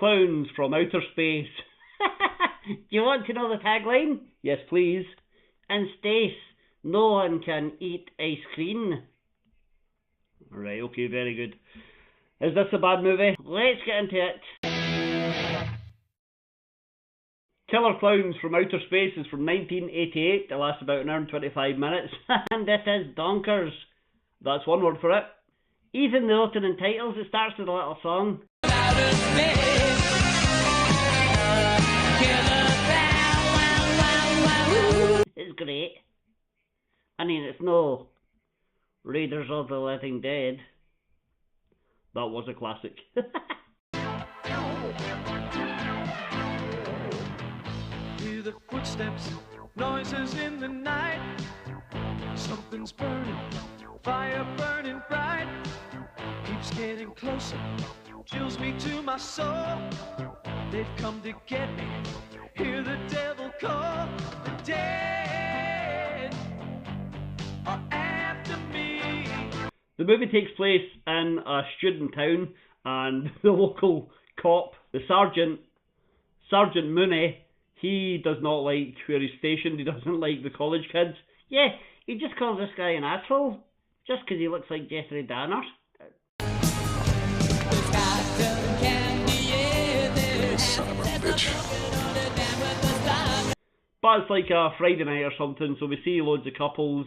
Clowns from outer space. Do you want to know the tagline? Yes, please. In space, no one can eat ice cream. Right, okay, very good. Is this a bad movie? Let's get into it. Killer Clowns from Outer Space is from 1988. It lasts about an hour and 25 minutes. And it is donkers. That's one word for it. Even the opening titles, it starts with a little song. Outer space. It's great. I mean, it's no Raiders of the Living Dead. That was a classic. Hear the footsteps, noises in the night. Something's burning, fire burning bright. Keeps getting closer, chills me to my soul. They've come to get me. Hear the devil call. The dead are after me. The movie takes place in a student town, and the local cop, the Sergeant Mooney, he does not like where he's stationed. He doesn't like the college kids. Yeah, he just calls this guy an asshole, just because he looks like Jeffrey Dahmer. Son of a bitch. But it's like a Friday night or something, so we see loads of couples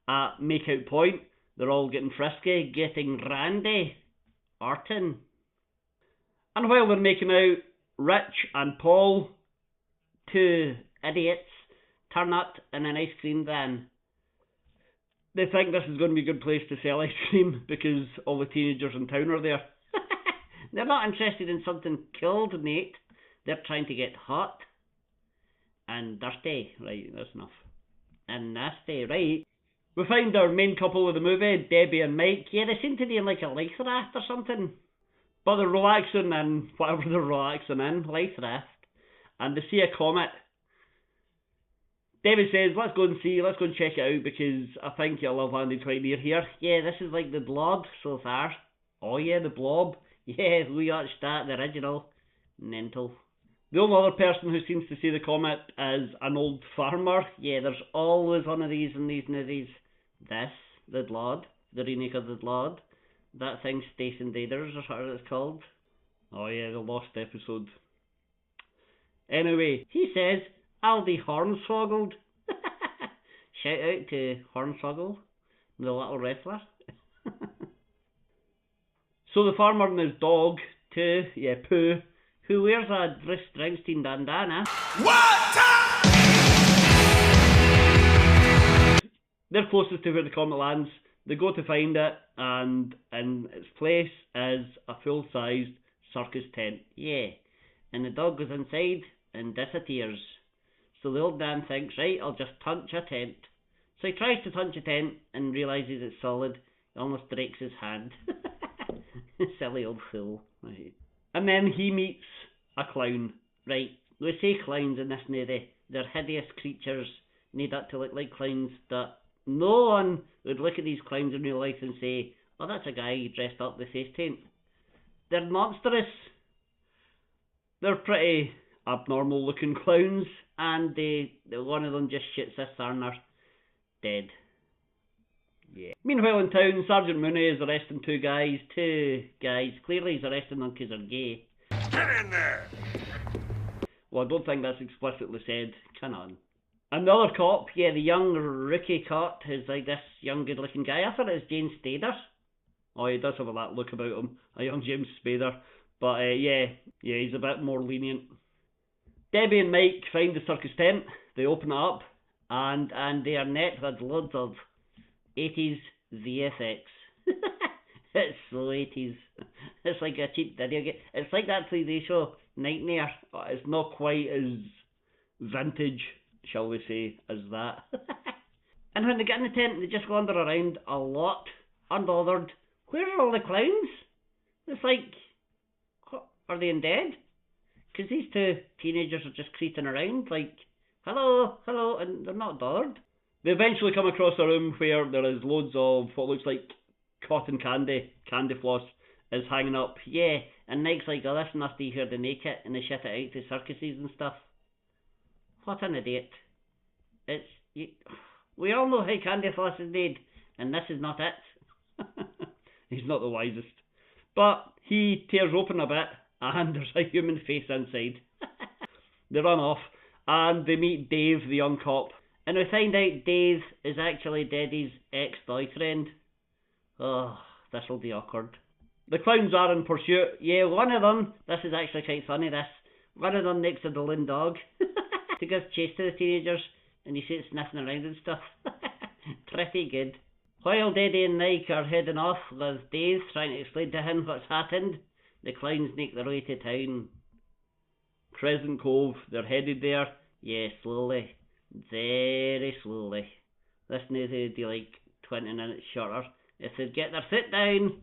at Makeout Point. They're all getting frisky, getting randy, artin. And while they're making out, Rich and Paul, two idiots, turn up in an ice cream van. They think this is going to be a good place to sell ice cream because all the teenagers in town are there. They're not interested in something cold, Nate. They're trying to get hot and dirty. Right, that's enough. And nasty, right. We find our main couple of the movie, Debbie and Mike. Yeah, they seem to be in like a life raft or something. But they're relaxing in whatever they're relaxing in, life raft. And they see a comet. Debbie says, let's go and check it out because I think it'll have landed quite near here. Yeah, this is like the Blob so far. Oh yeah, the Blob. Yeah, we watched that, the original. Mental. The only other person who seems to see the comet is an old farmer. Yeah, there's always one of these in these movies. This, the Blob, the remake of the Blob. That thing, Space Invaders, or whatever it's called. Oh yeah, the lost episode. Anyway, he says, I'll be hornswoggled. Shout out to Hornswoggle, the little wrestler. So the farmer and his dog, Pooh, who wears a Bruce Springsteen bandana. What? They're closest to where the comet lands. They go to find it, and in its place is a full-sized circus tent. Yeah, and the dog goes inside and disappears. So the old man thinks, right, I'll just punch a tent. So he tries to punch a tent and realises it's solid. He almost breaks his hand. Silly old fool. Right. And then he meets a clown. Right, we say clowns in this movie. They're hideous creatures made up to look like clowns that no one would look at these clowns in real life and say, oh, that's a guy dressed up with face paint. They're monstrous. They're pretty abnormal looking clowns, and one of them just shoots this Sarner dead. Yeah. Meanwhile in town, Sergeant Mooney is arresting two guys. Clearly he's arresting them because they're gay. Get in there! Well, I don't think that's explicitly said. Come on. And the other cop, yeah, the young rookie cop, is like this young good looking guy. I thought it was James Spader. Oh, he does have that look about him. A young James Spader. But yeah, he's a bit more lenient. Debbie and Mike find the circus tent. They open it up. And they are met with loads of 80s VFX. It's so 80s. It's like a cheap video game. It's like that 3D show, Nightmare. It's not quite as vintage, shall we say, as that. And when they get in the tent, they just wander around a lot, unbothered. Where are all the clowns? It's like, are they dead? Because these two teenagers are just creeping around, like, hello, and they're not bothered. They eventually come across a room where there is loads of what looks like cotton candy floss is hanging up. Yeah, and Nike's like, oh, this must be here to make it, and they shit it out to circuses and stuff. What an idiot. We all know how candy floss is made, and this is not it. He's not the wisest. But he tears open a bit, and there's a human face inside. They run off, and they meet Dave, the young cop. And we find out Dave is actually Daddy's ex-boyfriend. Oh, this'll be awkward. The clowns are in pursuit. Yeah, one of them, this is actually quite funny, this. One of them makes a balloon dog to give chase to the teenagers, and you see it sniffing around and stuff. Pretty good. While Daddy and Nike are heading off with Dave trying to explain to him what's happened, the clowns make their way to town. Crescent Cove, they're headed there. Yeah, slowly. Very slowly. This needs to be like 20 minutes shorter. If they get their foot down.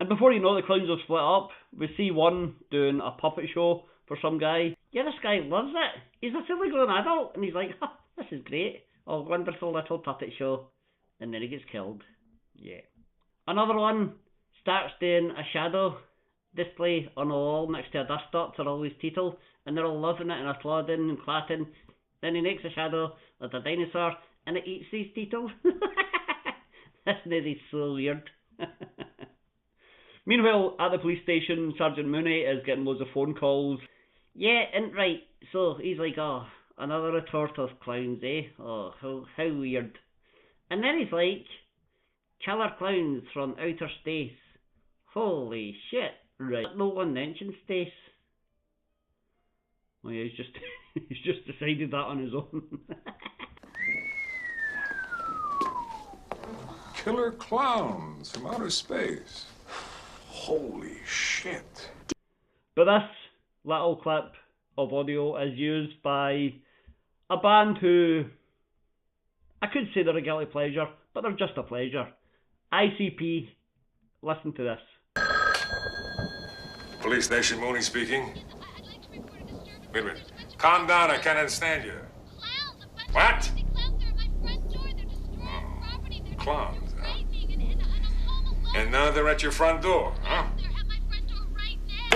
Before you know it, the clowns have split up. We see one doing a puppet show for some guy. Yeah, this guy loves it. He's a fully grown adult, and he's like, huh, this is great. Oh, wonderful little puppet show. And then he gets killed. Yeah. Another one starts doing a shadow display on a wall next to a dust stop for all his teetle, and they're all loving it and applauding and clapping. Then he makes a shadow of a dinosaur, and it eats these teetles. This is so weird. Meanwhile, at the police station, Sergeant Mooney is getting loads of phone calls. Yeah, and right, so he's like, oh, another retort of clowns, eh? Oh, how weird. And then he's like, killer clowns from outer space. Holy shit. Right, no one mentions space. Oh yeah, he's just decided that on his own. Killer clowns from outer space. Holy shit. But this little clip of audio is used by a band who, I could say they're a guilty pleasure, but they're just a pleasure. ICP. Listen to this. Police Station, Mooney speaking. Wait a minute. Calm down, I can't understand you. What? Clowns, huh? And now they're at your front door, huh? They're at my front door right now.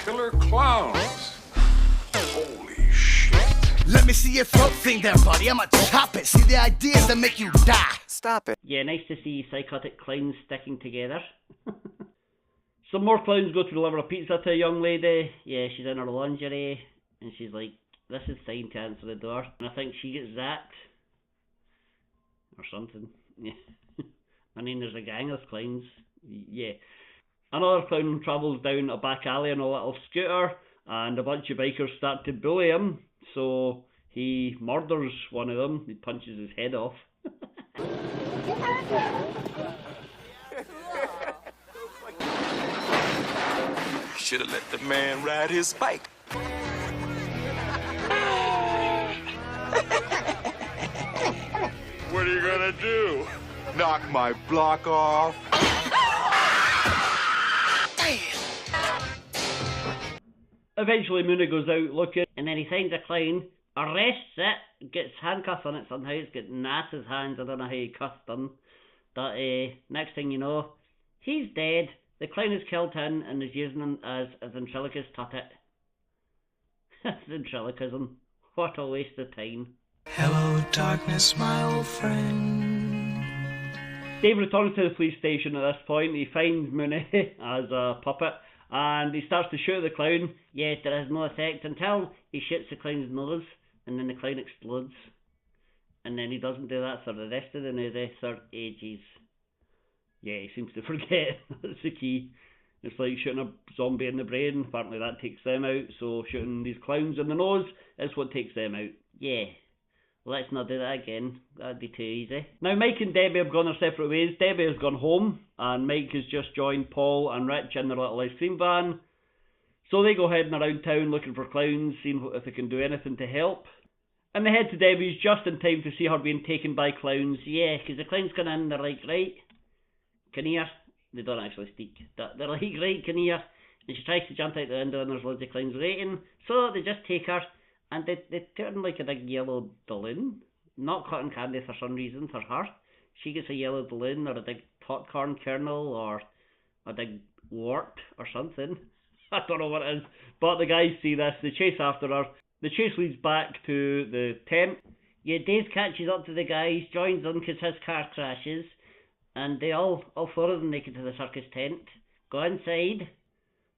Killer clowns. Holy shit. Let me see your throat thing there, buddy. I'ma chop it. See the ideas that make you die. Stop it. Yeah, nice to see psychotic clowns sticking together. Some more clowns go to deliver a pizza to a young lady. Yeah, she's in her lingerie, and she's like, this is time to answer the door. And I think she gets zapped. Or something. Yeah. I mean, there's a gang of clowns. Yeah. Another clown travels down a back alley on a little scooter, and a bunch of bikers start to bully him. So he murders one of them. He punches his head off. Should have let the man ride his bike. What are you gonna do? Knock my block off. Eventually Mooney goes out looking, and then he finds a clown, arrests it, gets handcuffs on it somehow. It's got massive hands. I don't know how he cuffed them. But next thing you know, he's dead. The clown has killed him and is using him as a ventriloquist puppet. Ventriloquism. What a waste of time. Hello, darkness, my old friend. Dave returns to the police station at this point. He finds Mooney as a puppet, and he starts to shoot the clown. Yet there is no effect until he shoots the clown's nose, and then the clown explodes. And then he doesn't do that for the rest of the movie for ages. Yeah, he seems to forget. That's the key. It's like shooting a zombie in the brain. Apparently that takes them out. So shooting these clowns in the nose is what takes them out. Yeah. Let's not do that again. That'd be too easy. Now Mike and Debbie have gone their separate ways. Debbie has gone home and Mike has just joined Paul and Rich in their little ice cream van. So they go heading around town looking for clowns, seeing if they can do anything to help. And they head to Debbie's just in time to see her being taken by clowns. Yeah, because the clowns come in, they're like, right, come here. They don't actually speak. They're like, right, come here. And she tries to jump out the window and there's loads of clowns waiting. So they just take her and they turn like a big yellow balloon. Not cotton candy for some reason for her. She gets a yellow balloon or a big popcorn kernel or a big wart or something. I don't know what it is. But the guys see this, they chase after her. The chase leads back to the tent. Yeah, Dave catches up to the guys, joins them because his car crashes. And they all four of them make it to the circus tent. Go inside.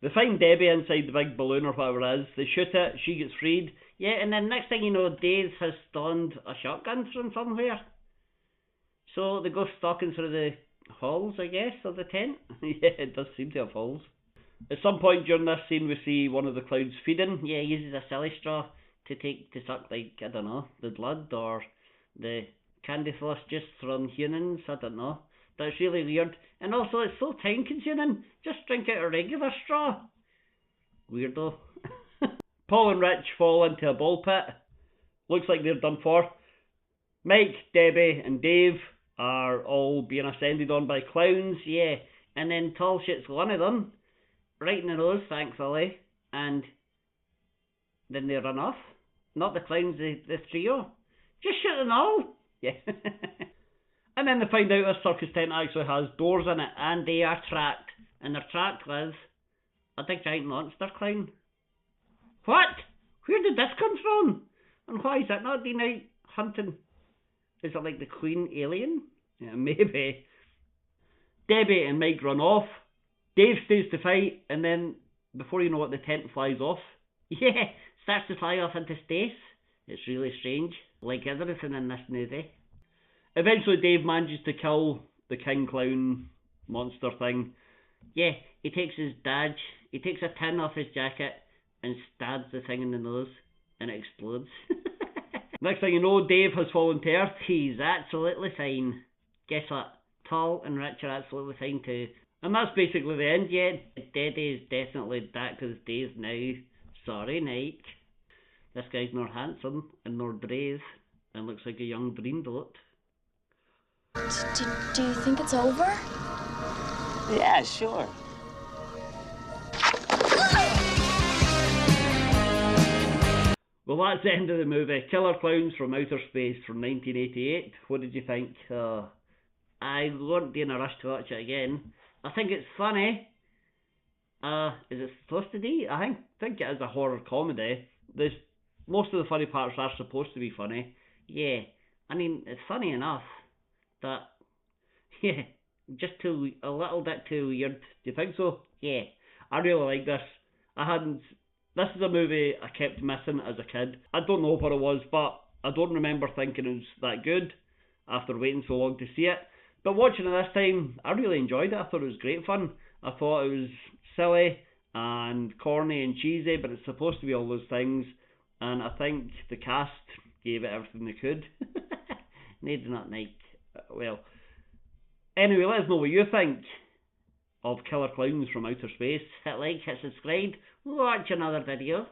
They find Debbie inside the big balloon or whatever it is. They shoot it, she gets freed. Yeah, and then next thing you know, Dave has stolen a shotgun from somewhere. So they go stalking through the halls, I guess, of the tent. Yeah, it does seem to have halls. At some point during this scene we see one of the clowns feeding. Yeah, he uses a silly straw to suck, like, I don't know, the blood or the candy floss juice from humans, I don't know. That's really weird. And also it's so time consuming. Just drink out a regular straw. Weirdo. Paul and Rich fall into a ball pit. Looks like they're done for. Mike, Debbie and Dave are all being ascended on by clowns, yeah. And then Tall shoots one of them right in the nose, thankfully. And then they run off. Not the clowns, the trio. Just shoot them all. Yeah. And then they find out this circus tent actually has doors in it and they are tracked. And they're tracked with a big giant monster clown. What? Where did this come from? And why is it not been out hunting? Is it like the Queen alien? Yeah, maybe. Debbie and Mike run off. Dave stays to fight and then before you know it the tent flies off. Yeah, starts to fly off into space. It's really strange. Like everything in this movie. Eventually Dave manages to kill the King Clown monster thing. Yeah, he takes his badge, he takes a tin off his jacket and stabs the thing in the nose and it explodes. Next thing you know, Dave has fallen to earth. He's absolutely fine. Guess what? Tall and Rich are absolutely fine too. And that's basically the end. Yeah, Daddy is definitely back to his days now. Sorry, Nike. This guy's more handsome and more brave and looks like a young dreamboat. Do you think it's over? Yeah, sure. Well, that's the end of the movie. Killer Klowns from Outer Space from 1988. What did you think? I won't be in a rush to watch it again. I think it's funny. Is it supposed to be? I think it is a horror comedy. Most of the funny parts are supposed to be funny. Yeah, I mean, it's funny enough. But, yeah, just a little bit too weird. Do you think so? Yeah, I really like this. This is a movie I kept missing as a kid. I don't know what it was, but I don't remember thinking it was that good after waiting so long to see it. But watching it this time, I really enjoyed it. I thought it was great fun. I thought it was silly and corny and cheesy, but it's supposed to be all those things. And I think the cast gave it everything they could. Ned's not Nike. Well, anyway, let us know what you think of Killer Klowns from Outer Space. Hit like, hit subscribe, watch another video.